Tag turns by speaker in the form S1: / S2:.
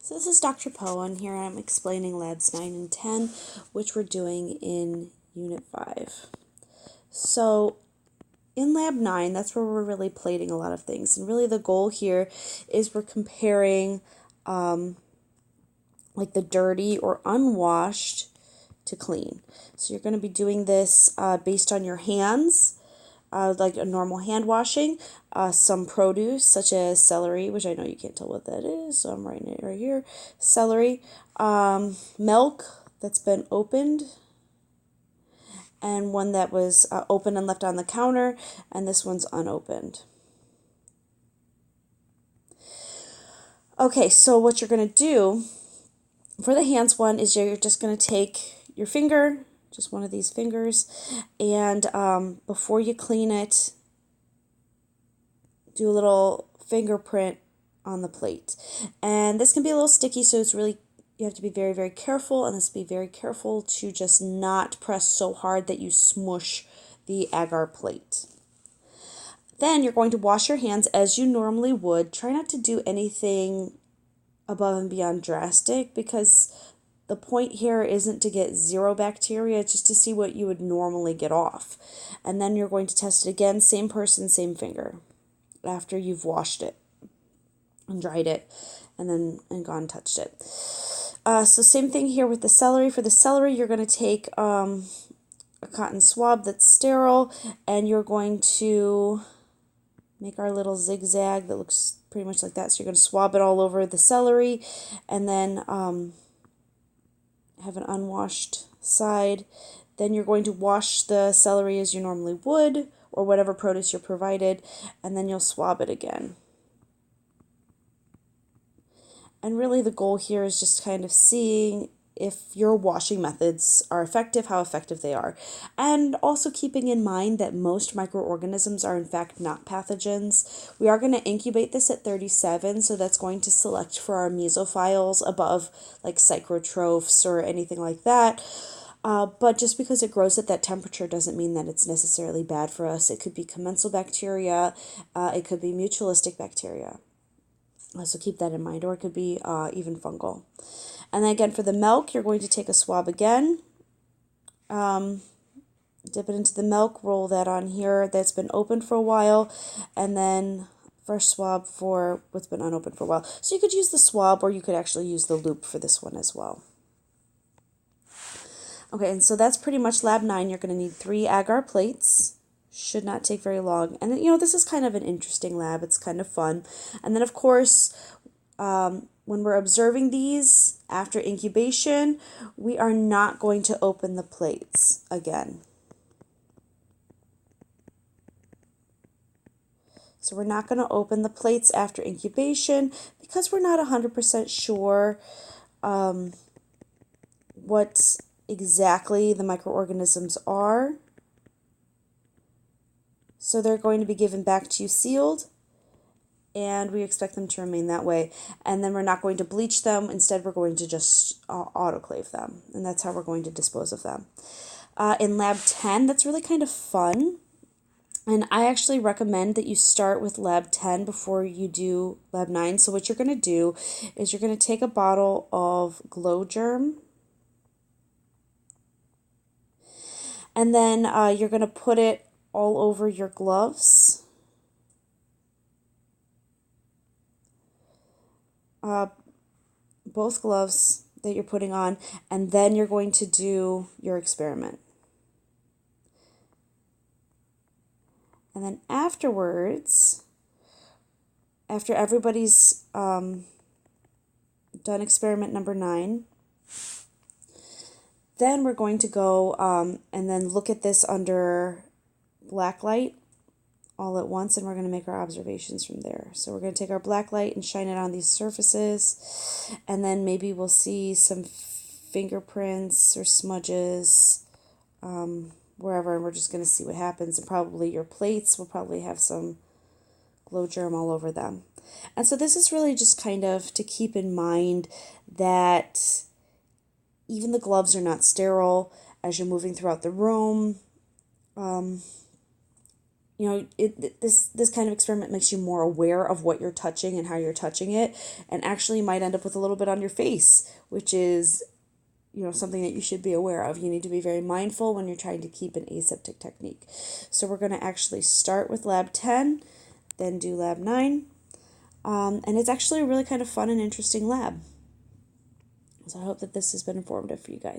S1: So this is Dr. Poe, and here I'm explaining labs 9 and 10, which we're doing in Unit 5. So in lab 9, that's where we're really plating a lot of things. And really the goal here is we're comparing like the dirty or unwashed to clean. So you're going to be doing this based on your hands. Like a normal hand washing, some produce such as celery, which I know you can't tell what that is, so I'm writing it right here. Celery, milk that's been opened, and one that was open and left on the counter, and this one's unopened. Okay, so what you're going to do for the hands one is you're just going to take your finger, just one of these fingers, and before you clean it, do a little fingerprint on the plate. And this can be a little sticky, so it's really, you have to be very, very careful, and be very careful to just not press so hard that you smush the agar plate. Then you're going to wash your hands as you normally would. Try not to do anything above and beyond drastic, because the point here isn't to get zero bacteria, it's just to see what you would normally get off. And then you're going to test it again, same person, same finger, after you've washed it and dried it and gone and touched it. So same thing here with the celery. For the celery, you're going to take a cotton swab that's sterile, and you're going to make our little zigzag that looks pretty much like that. So you're going to swab it all over the celery, and then have an unwashed side. Then you're going to wash the celery as you normally would, or whatever produce you're provided, and then you'll swab it again. And really the goal here is just kind of seeing if your washing methods are effective, how effective they are. And also keeping in mind that most microorganisms are in fact not pathogens. We are going to incubate this at 37, so that's going to select for our mesophiles above like psychrotrophs or anything like that. But just because it grows at that temperature doesn't mean that it's necessarily bad for us. It could be commensal bacteria, it could be mutualistic bacteria. So keep that in mind, or it could be even fungal. And then again, for the milk, you're going to take a swab again, dip it into the milk, roll that on here that's been opened for a while, and then fresh swab for what's been unopened for a while. So you could use the swab, or you could actually use the loop for this one as well. Okay, and so that's pretty much lab 9. You're going to need 3 agar plates. Should not take very long. And you know, this is kind of an interesting lab. It's kind of fun. And then of course, when we're observing these after incubation, we are not going to open the plates again. So we're not going to open the plates after incubation because we're not 100% sure what exactly the microorganisms are. So they're going to be given back to you sealed, and we expect them to remain that way. And then we're not going to bleach them. Instead, we're going to just autoclave them, and that's how we're going to dispose of them. In lab 10, that's really kind of fun. And I actually recommend that you start with lab 10 before you do lab 9. So what you're going to do is you're going to take a bottle of glow germ, and then you're going to put it all over your gloves. Both gloves that you're putting on, and then you're going to do your experiment. And then afterwards, after everybody's done experiment number 9, then we're going to go and then look at this under black light all at once, and we're going to make our observations from there. So we're going to take our black light and shine it on these surfaces, and then maybe we'll see some fingerprints or smudges wherever, and we're just going to see what happens. And probably your plates will probably have some glow germ all over them. And so this is really just kind of to keep in mind that even the gloves are not sterile as you're moving throughout the room. you know, this kind of experiment makes you more aware of what you're touching and how you're touching it, and actually might end up with a little bit on your face, which is, you know, something that you should be aware of. You need to be very mindful when you're trying to keep an aseptic technique. So we're going to actually start with lab 10, then do lab 9, and it's actually a really kind of fun and interesting lab. So I hope that this has been informative for you guys.